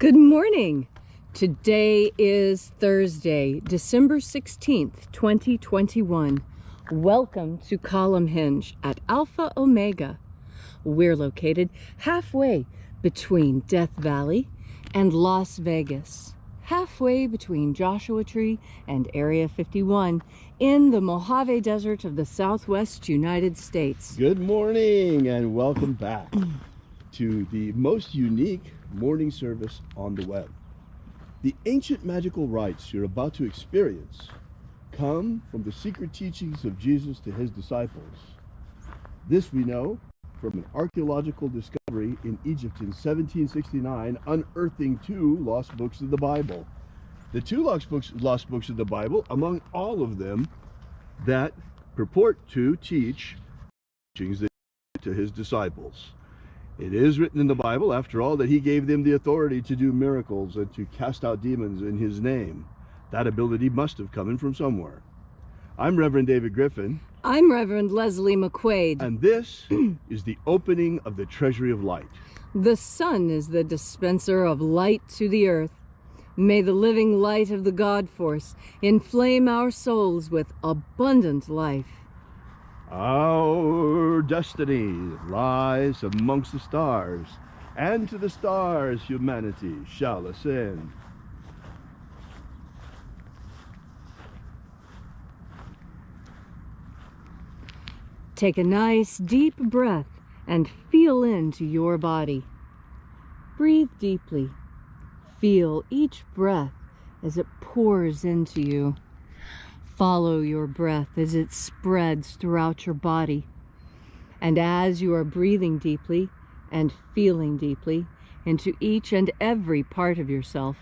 Good morning. Today is Thursday, December 16th, 2021. Welcome to Columnhenge at Alpha Ωmega. We're located halfway between Death Valley and Las Vegas, halfway between Joshua Tree and Area 51 in the Mojave Desert of the Southwest United States. Good morning and welcome back to the most unique morning service on the web. The ancient magical rites you're about to experience come from the secret teachings of Jesus to his disciples. This we know from an archaeological discovery in Egypt in 1769, unearthing two lost books of the Bible. The two lost books of the Bible, among all of them, that purport to teach teachings to his disciples. It is written in the Bible, after all, that he gave them the authority to do miracles and to cast out demons in his name. That ability must have come in from somewhere. I'm Reverend David Griffin. I'm Reverend Leslie McQuade. And this is the opening of the Treasury of Light. The sun is the dispenser of light to the earth. May the living light of the God Force inflame our souls with abundant life. Our destiny lies amongst the stars, and to the stars humanity shall ascend. Take a nice deep breath and feel into your body. Breathe deeply. Feel each breath as it pours into you. Follow your breath as it spreads throughout your body. And as you are breathing deeply and feeling deeply into each and every part of yourself,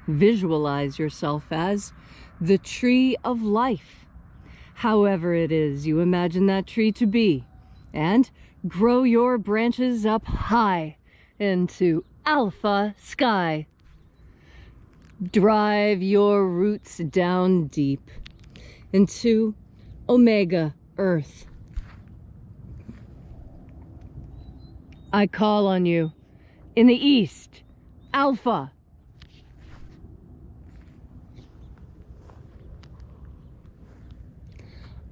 visualize yourself as the tree of life, however it is you imagine that tree to be, and grow your branches up high into alpha sky. Drive your roots down deep into Omega Earth. I call on you in the east, Alpha.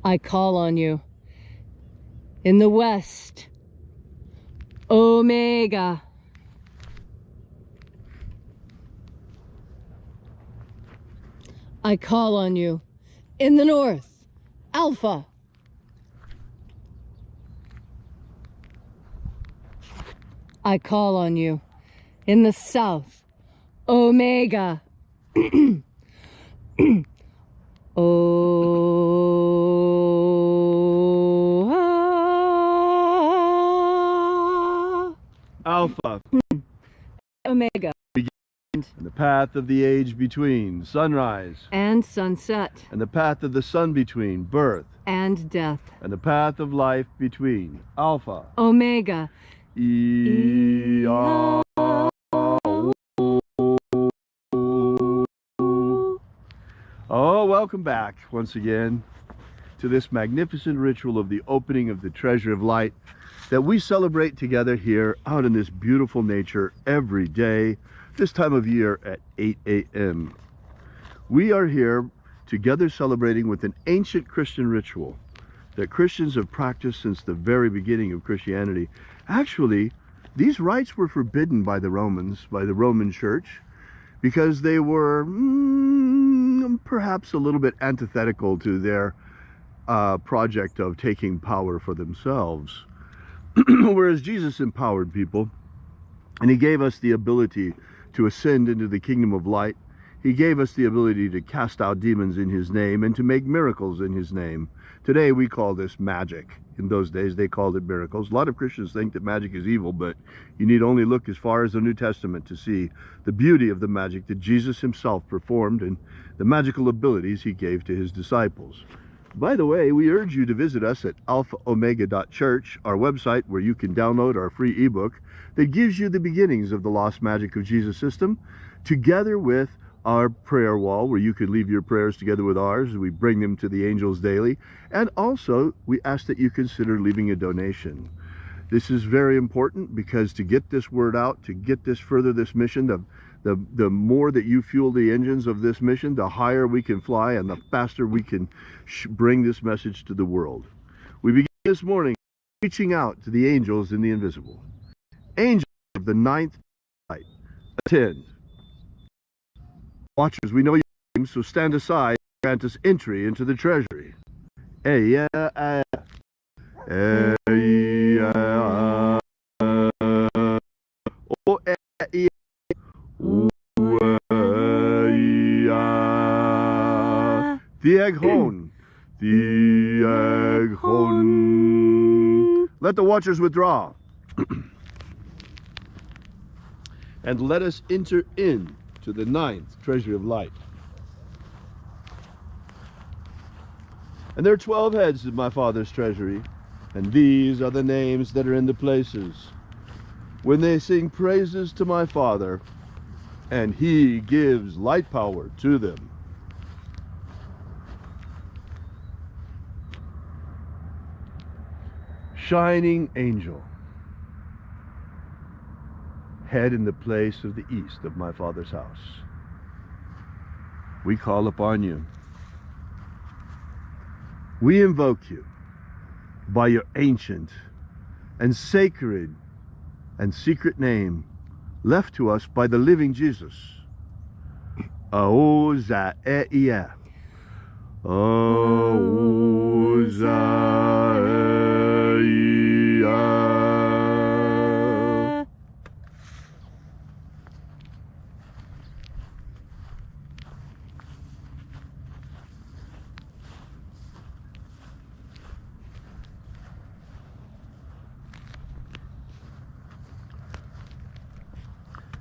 I call on you in the west, Omega. I call on you in the north, Alpha. I call on you in the south, Omega. Alpha. Omega. And the path of the age between sunrise and sunset, and the path of the sun between birth and death, and the path of life between Alpha Omega. Oh, welcome back once again to this magnificent ritual of the opening of the Treasury of Light that we celebrate together here out in this beautiful nature every day, this time of year at 8 a.m. We are here together celebrating with an ancient Christian ritual that Christians have practiced since the very beginning of Christianity. Actually, these rites were forbidden by the Romans, by the Roman Church, because they were perhaps a little bit antithetical to their project of taking power for themselves. Whereas Jesus empowered people, and he gave us the ability to ascend into the kingdom of light. He gave us the ability to cast out demons in his name and to make miracles in his name. Today we call this magic. In those days they called it miracles. A lot of Christians think that magic is evil, but you need only look as far as the New Testament to see the beauty of the magic that Jesus himself performed and the magical abilities he gave to his disciples. By the way, we urge you to visit us at alphaomega.church, our website where you can download our free ebook that gives you the beginnings of the Lost Magic of Jesus system, together with our prayer wall where you could leave your prayers together with ours. We bring them to the angels daily. And also, we ask that you consider leaving a donation. This is very important because to get this word out, to get this further, this mission, the more that you fuel the engines of this mission, the higher we can fly and the faster we can bring this message to the world. We begin this morning reaching out to the angels in the invisible. Angels of the ninth light, attend. Watchers, we know your names, so stand aside and grant us entry into the treasury. Let the watchers withdraw. And let us enter in to the ninth Treasury of Light. And there are 12 heads of my Father's treasury, and these are the names that are in the places when they sing praises to my Father, and he gives light power to them. Shining angel, head in the place of the east of my Father's house, we call upon you. We invoke you by your ancient and sacred and secret name left to us by the living Jesus. Aozaeia. Aozaeia.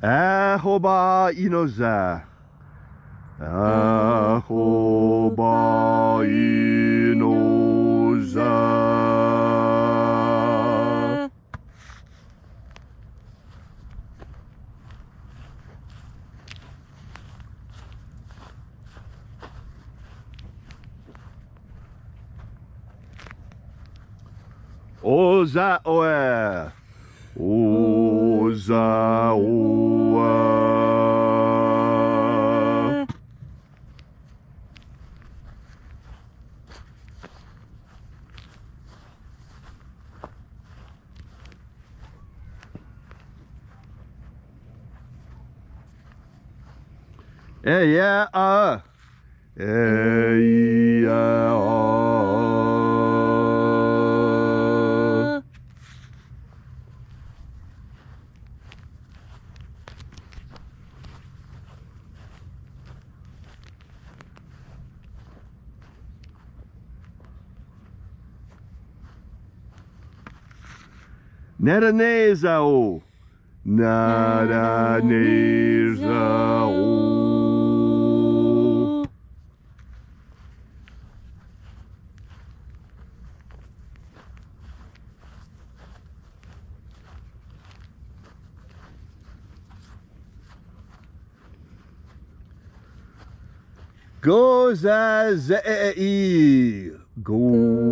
Ahoba inoza. Ahoba inoza. Oza oe. Oza oe. Yeah, Naranezao. Naranezao. Gozazei. Gozazei.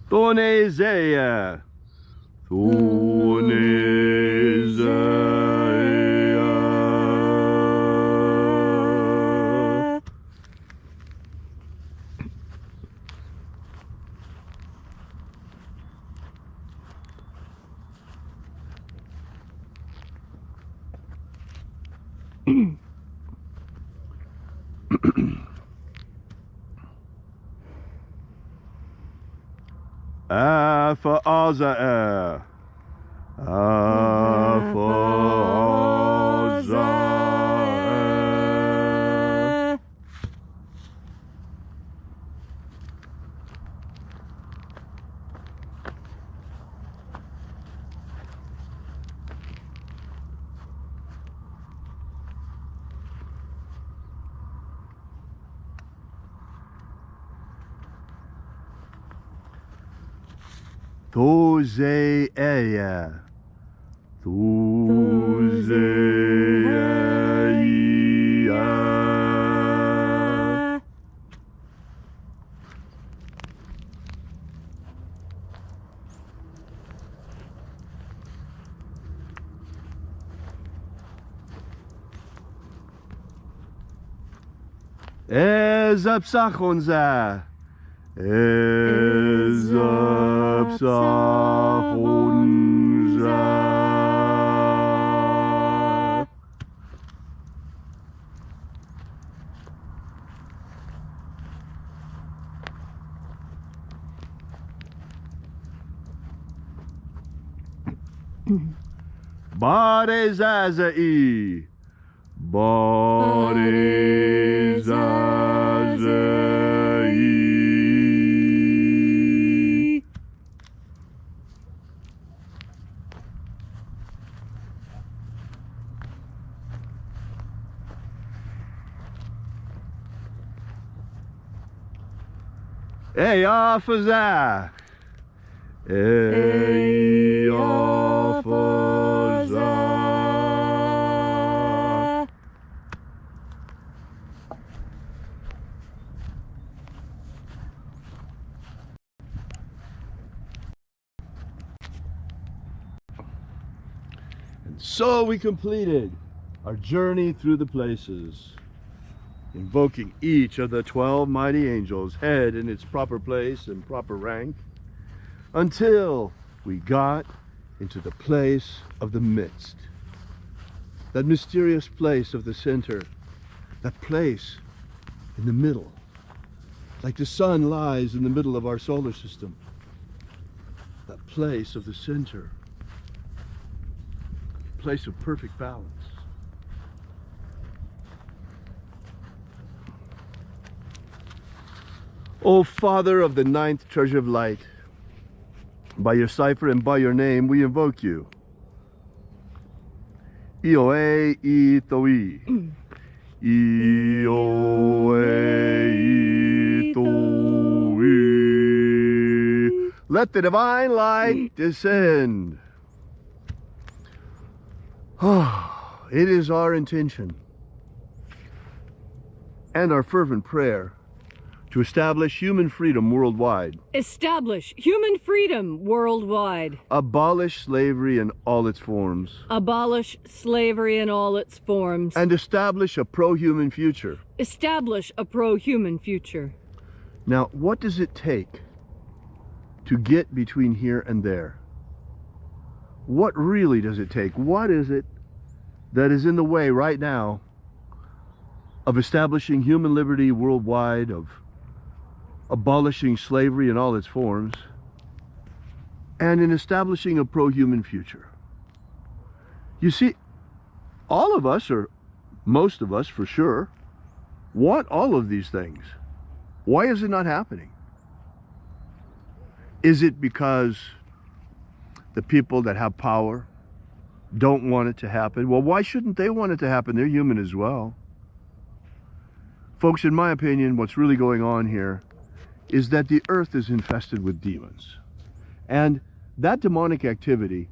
Tonezeia. Tonezeia. Alpha Ωmega. Alpha Ωmega. Thoseia. Thoseia. Ezapsachonza. Ezapsachonza. Barezazai. Barezazai. Eyafaza. Eyafaza. And so we completed our journey through the places, invoking each of the 12 mighty angels, head in its proper place and proper rank, until we got into the place of the midst, that mysterious place of the center, that place in the middle, like the sun lies in the middle of our solar system, that place of the center, place of perfect balance. O Father of the 9th Treasury of Light, by your cipher and by your name we invoke you. Ioe itoi. Ioe itoi. Let the divine light descend. It is our intention and our fervent prayer to establish human freedom worldwide. Establish human freedom worldwide. Abolish slavery in all its forms. Abolish slavery in all its forms. And establish a pro-human future. Establish a pro-human future. Now, what does it take to get between here and there? What really does it take? What is it that is in the way right now of establishing human liberty worldwide, of abolishing slavery in all its forms, and in establishing a pro-human future? You see, all of us, or most of us for sure, want all of these things. Why is it not happening? Is it because the people that have power don't want it to happen? Well, why shouldn't they want it to happen? They're human as well. Folks, in my opinion, what's really going on here is that the earth is infested with demons. And that demonic activity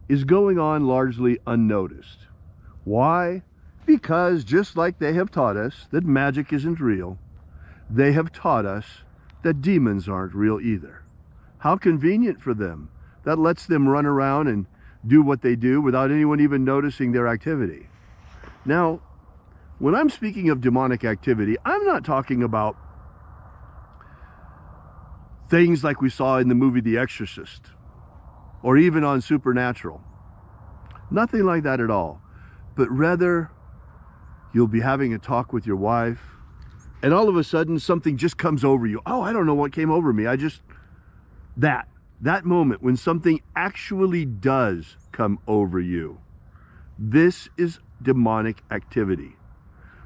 is going on largely unnoticed. Why? Because just like they have taught us that magic isn't real, they have taught us that demons aren't real either. How convenient for them. That lets them run around and do what they do without anyone even noticing their activity. Now, when I'm speaking of demonic activity, I'm not talking about things like we saw in the movie The Exorcist, or even on Supernatural. Nothing like that at all. But rather, you'll be having a talk with your wife, and all of a sudden something just comes over you. Oh, I don't know what came over me. That moment when something actually does come over you. This is demonic activity.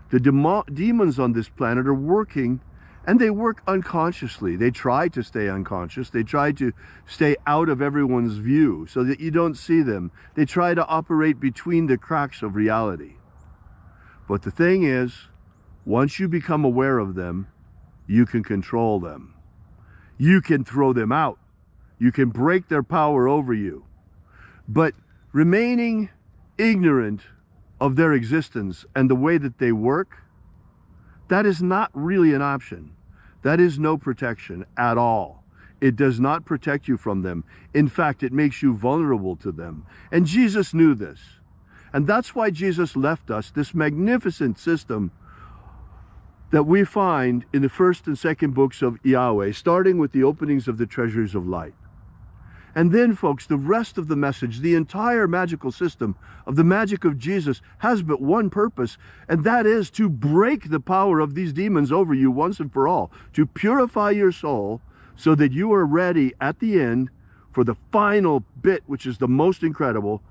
The demons on this planet are working, and they work unconsciously. They try to stay unconscious. They try to stay out of everyone's view so that you don't see them. They try to operate between the cracks of reality. But the thing is, once you become aware of them, you can control them. You can throw them out. You can break their power over you. But remaining ignorant of their existence and the way that they work, that is not really an option. That is no protection at all. It does not protect you from them. In fact, it makes you vulnerable to them. And Jesus knew this. And that's why Jesus left us this magnificent system that we find in the first and second books of Yahweh, starting with the openings of the Treasuries of Light. And then, folks, the rest of the message, the entire magical system of the magic of Jesus has but one purpose, and that is to break the power of these demons over you once and for all, to purify your soul so that you are ready at the end for the final bit, which is the most incredible,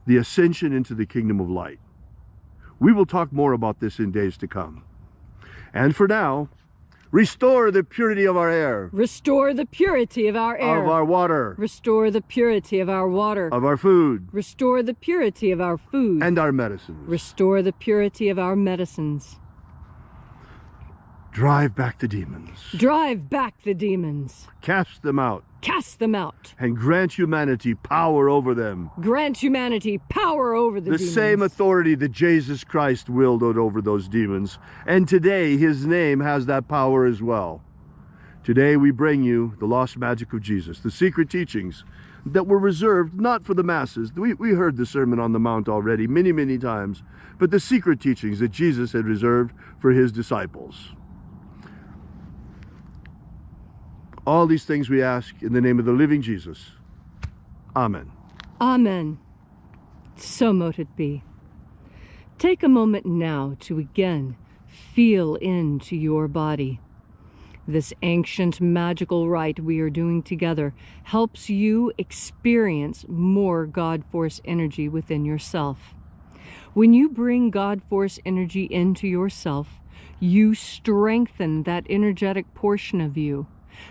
the ascension into the kingdom of light. We will talk more about this in days to come. And for now, restore the purity of our air. Restore the purity of our air. Of our water. Restore the purity of our water. Of our food. Restore the purity of our food. And our medicines. Restore the purity of our medicines. Drive back the demons. Drive back the demons. Cast them out. Cast them out. And grant humanity power over them. Grant humanity power over the demons. The same authority that Jesus Christ wielded over those demons. And today, his name has that power as well. Today, we bring you the lost magic of Jesus, the secret teachings that were reserved not for the masses. We heard the Sermon on the Mount already many, many times, but the secret teachings that Jesus had reserved for his disciples. All these things we ask in the name of the living Jesus. Amen. Amen. So mote it be. Take a moment now to again feel into your body. This ancient magical rite we are doing together helps you experience more God Force energy within yourself. When you bring God Force energy into yourself, you strengthen that energetic portion of you.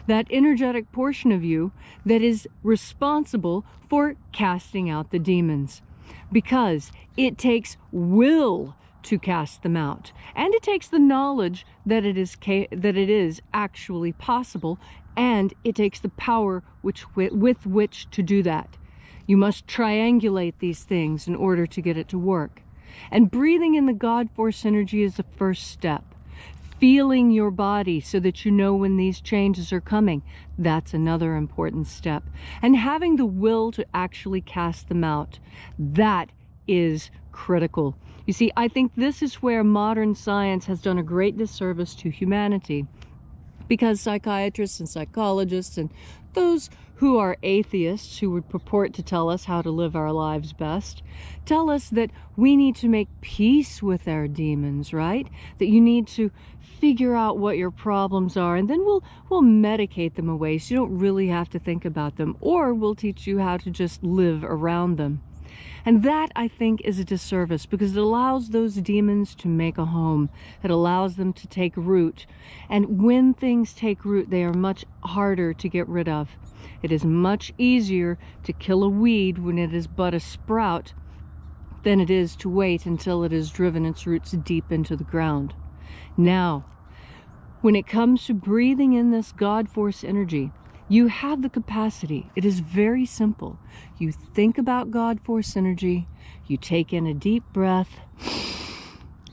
That energetic portion of you that is responsible for casting out the demons. Because it takes will to cast them out. And it takes the knowledge that it is actually possible. And it takes the power with which to do that. You must triangulate these things in order to get it to work. And breathing in the God Force energy is the first step. Feeling your body so that you know when these changes are coming, that's another important step. And having the will to actually cast them out, that is critical. You see, I think this is where modern science has done a great disservice to humanity, because psychiatrists and psychologists and those who are atheists, who would purport to tell us how to live our lives best, tell us that we need to make peace with our demons, right? That you need to figure out what your problems are, and then we'll medicate them away so you don't really have to think about them, or we'll teach you how to just live around them. And that, I think, is a disservice, because it allows those demons to make a home. It allows them to take root. And when things take root, they are much harder to get rid of. It is much easier to kill a weed when it is but a sprout than it is to wait until it has driven its roots deep into the ground. Now, when it comes to breathing in this God Force energy, you have the capacity. It is very simple. You think about God Force energy, you take in a deep breath,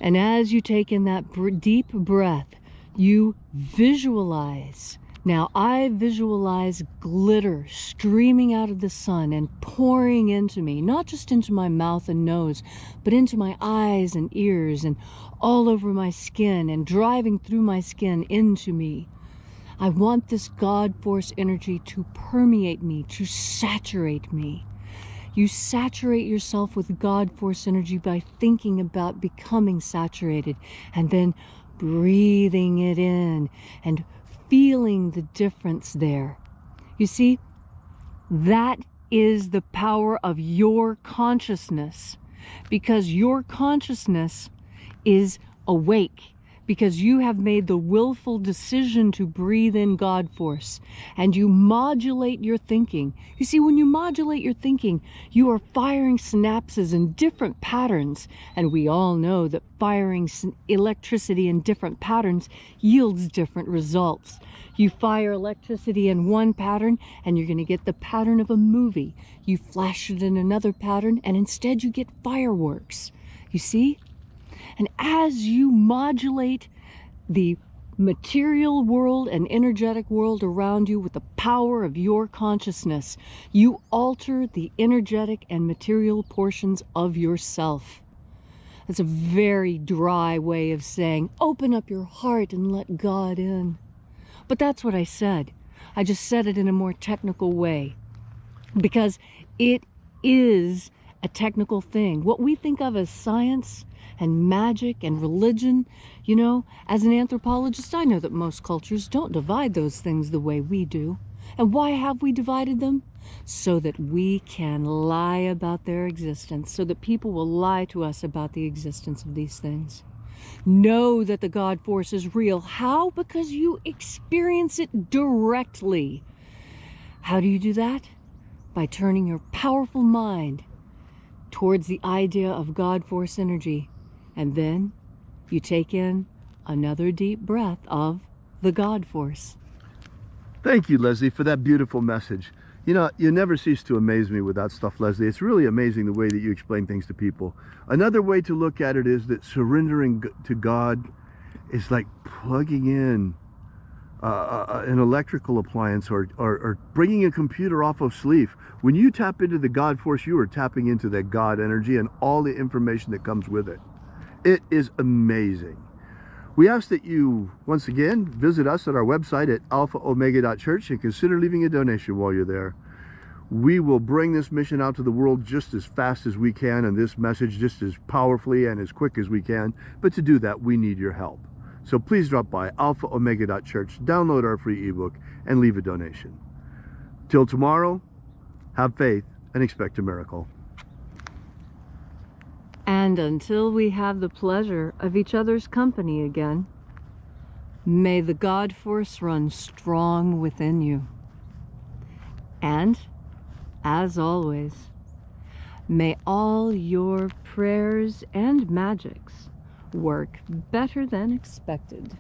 and as you take in that deep breath, you visualize. Now, I visualize glitter streaming out of the sun and pouring into me, not just into my mouth and nose, but into my eyes and ears and all over my skin and driving through my skin into me. I want this God Force energy to permeate me, to saturate me. You saturate yourself with God Force energy by thinking about becoming saturated and then breathing it in and feeling the difference there. You see, that is the power of your consciousness, because your consciousness is awake. because you have made the willful decision to breathe in God force, and you modulate your thinking. You see, when you modulate your thinking, you are firing synapses in different patterns, and we all know that firing electricity in different patterns yields different results. You fire electricity in one pattern, and you're going to get the pattern of a movie. You flash it in another pattern, and instead you get fireworks. You see? And as you modulate the material world and energetic world around you with the power of your consciousness, you alter the energetic and material portions of yourself. That's a very dry way of saying, open up your heart and let God in. But that's what I said. I just said it in a more technical way, because it is a technical thing. What we think of as science and magic and religion, you know, as an anthropologist, I know that most cultures don't divide those things the way we do. And why have we divided them? So that we can lie about their existence, so that people will lie to us about the existence of these things. Know that the God force is real. How? Because you experience it directly. How do you do that? By turning your powerful mind towards the idea of God force energy. And then you take in another deep breath of the God force. Thank you, Leslie, for that beautiful message. You know, you never cease to amaze me with that stuff, Leslie. It's really amazing the way that you explain things to people. Another way to look at it is that surrendering to God is like plugging in an electrical appliance or bringing a computer off of sleep. When you tap into the God force, you are tapping into that God energy and all the information that comes with it. It is amazing. We ask that you, once again, visit us at our website at alphaomega.church and consider leaving a donation while you're there. We will bring this mission out to the world just as fast as we can, and this message just as powerfully and as quick as we can. But to do that, we need your help. So please drop by alphaomega.church, download our free ebook, and leave a donation. Till tomorrow, have faith and expect a miracle. And until we have the pleasure of each other's company again, may the God force run strong within you. And, as always, may all your prayers and magics work better than expected.